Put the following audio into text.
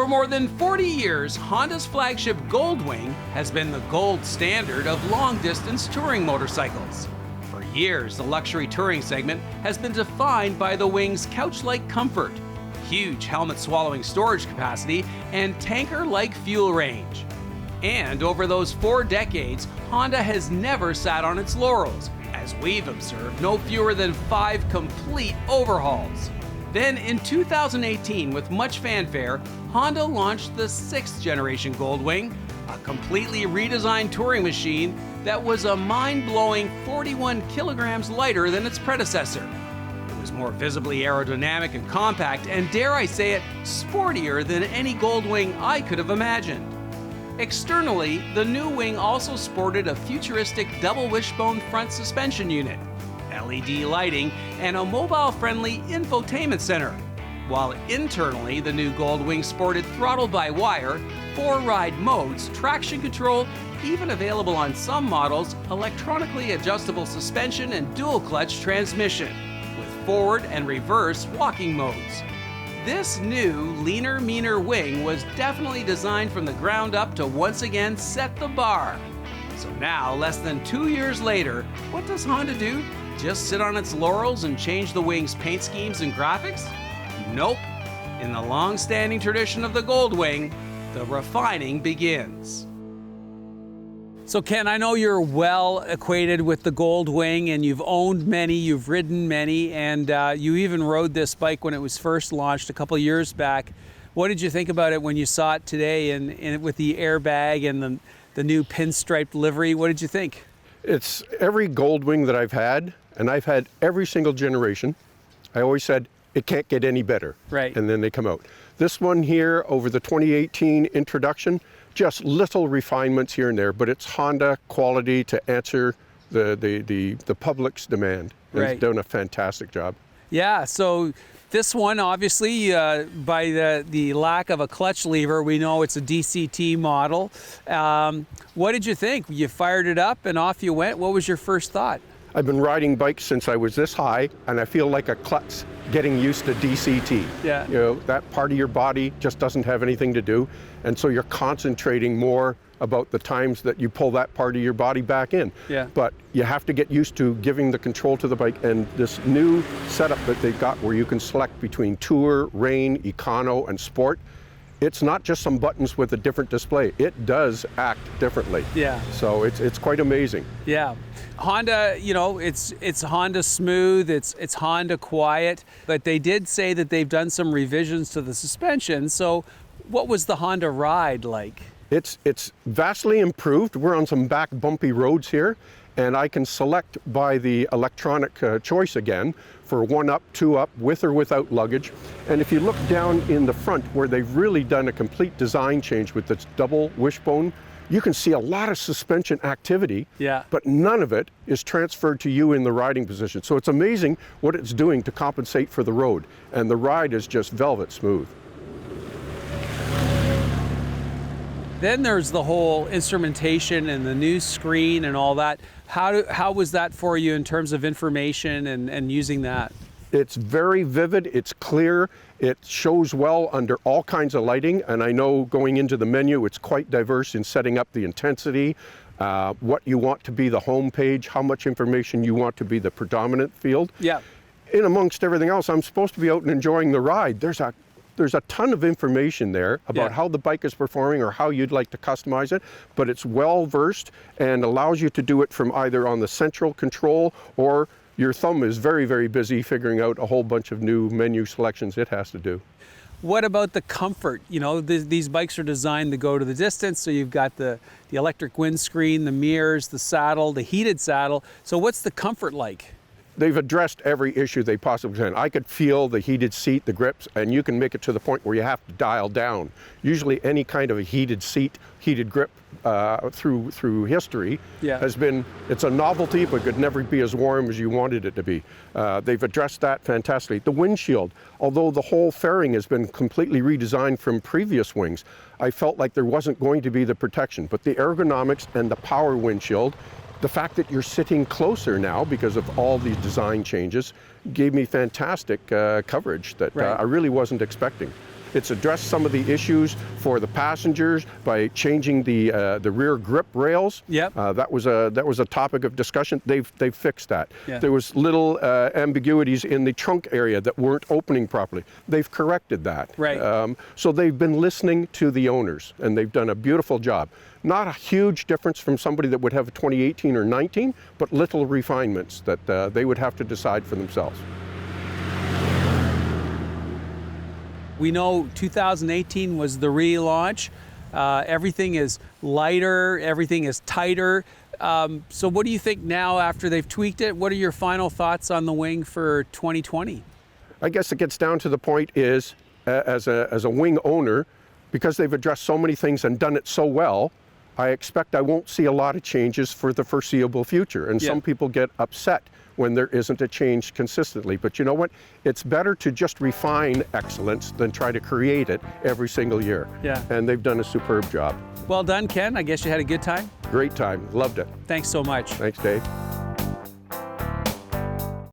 For more than 40 years, Honda's flagship Goldwing has been the gold standard of long-distance touring motorcycles. For years, the luxury touring segment has been defined by the wing's couch-like comfort, huge helmet-swallowing storage capacity, and tanker-like fuel range. And over those 4 decades, Honda has never sat on its laurels, as we've observed no fewer than 5 complete overhauls. Then in 2018, with much fanfare, Honda launched the 6th generation Goldwing, a completely redesigned touring machine that was a mind-blowing 41 kilograms lighter than its predecessor. It was more visibly aerodynamic and compact, and dare I say it, sportier than any Goldwing I could have imagined. Externally, the new wing also sported a futuristic double wishbone front suspension unit, LED lighting, and a mobile-friendly infotainment center. While internally, the new Goldwing sported throttle-by-wire, 4 ride modes, traction control, even available on some models, electronically adjustable suspension and dual-clutch transmission, with forward and reverse walking modes. This new, leaner, meaner wing was definitely designed from the ground up to once again set the bar. So now, less than 2 years later, what does Honda do? Just sit on its laurels and change the wing's paint schemes and graphics? Nope. In the long-standing tradition of the Goldwing, the refining begins. So Ken, I know you're well acquainted with the Goldwing, and you've owned many, you've ridden many, and you even rode this bike when it was first launched a couple years back. What did you think about it when you saw it today and with the airbag and the new pinstriped livery? What did you think? It's every Goldwing that I've had, and I've had every single generation. I always said, it can't get any better. Right. And then they come out. This one here, over the 2018 introduction, just little refinements here and there, but it's Honda quality to answer the public's demand. And Right. It's done a fantastic job. Yeah, so this one, obviously, by the lack of a clutch lever, we know it's a DCT model. What did you think? You fired it up and off you went. What was your first thought? I've been riding bikes since I was this high, and I feel like a klutz getting used to DCT. Yeah. You know, that part of your body just doesn't have anything to do, and so you're concentrating more about the times that you pull that part of your body back in. Yeah. But you have to get used to giving the control to the bike, and this new setup that they've got where you can select between Tour, Rain, Econo, and Sport, it's not just some buttons with a different display. It does act differently. Yeah. So it's quite amazing. Yeah. Honda, you know, it's Honda smooth, it's Honda quiet, but they did say that they've done some revisions to the suspension. So what was the Honda ride like? It's vastly improved. We're on some back bumpy roads here, and I can select by the electronic choice again for 1 up, 2 up, with or without luggage. And if you look down in the front where they've really done a complete design change with this double wishbone, you can see a lot of suspension activity, Yeah. but none of it is transferred to you in the riding position. So it's amazing what it's doing to compensate for the road. And the ride is just velvet smooth. Then there's the whole instrumentation and the new screen and all that. How was that for you in terms of information and using that? It's very vivid, it's clear, it shows well under all kinds of lighting, and I know going into the menu it's quite diverse in setting up the intensity, what you want to be the home page, how much information you want to be the predominant field. Yeah. In amongst everything else, I'm supposed to be out and enjoying the ride. There's a ton of information there about how the bike is performing or how you'd like to customize it, but it's well versed and allows you to do it from either on the central control, or your thumb is very, very busy figuring out a whole bunch of new menu selections it has to do. What about the comfort? You know, these bikes are designed to go to the distance, so you've got the electric windscreen, the mirrors, the saddle, the heated saddle. So what's the comfort like? They've addressed every issue they possibly can. I could feel the heated seat, the grips, and you can make it to the point where you have to dial down. Usually any kind of a heated seat, heated grip through history has been, it's a novelty, but could never be as warm as you wanted it to be. They've addressed that fantastically. The windshield, although the whole fairing has been completely redesigned from previous wings, I felt like there wasn't going to be the protection, but the ergonomics and the power windshield, the fact that you're sitting closer now because of all these design changes gave me fantastic coverage that I really wasn't expecting. It's addressed some of the issues for the passengers by changing the rear grip rails. Yep. That was a topic of discussion. They've fixed that. Yeah. There was little ambiguities in the trunk area that weren't opening properly. They've corrected that. Right. So they've been listening to the owners, and they've done a beautiful job. Not a huge difference from somebody that would have a 2018 or 19, but little refinements that they would have to decide for themselves. We know 2018 was the relaunch. Everything is lighter, everything is tighter. So what do you think now after they've tweaked it? What are your final thoughts on the wing for 2020? I guess it gets down to the point is, as a wing owner, because they've addressed so many things and done it so well, I expect I won't see a lot of changes for the foreseeable future. And some people get upset when there isn't a change consistently. But you know what? It's better to just refine excellence than try to create it every single year. Yeah. And they've done a superb job. Well done, Ken. I guess you had a good time. Great time. Loved it. Thanks so much. Thanks, Dave.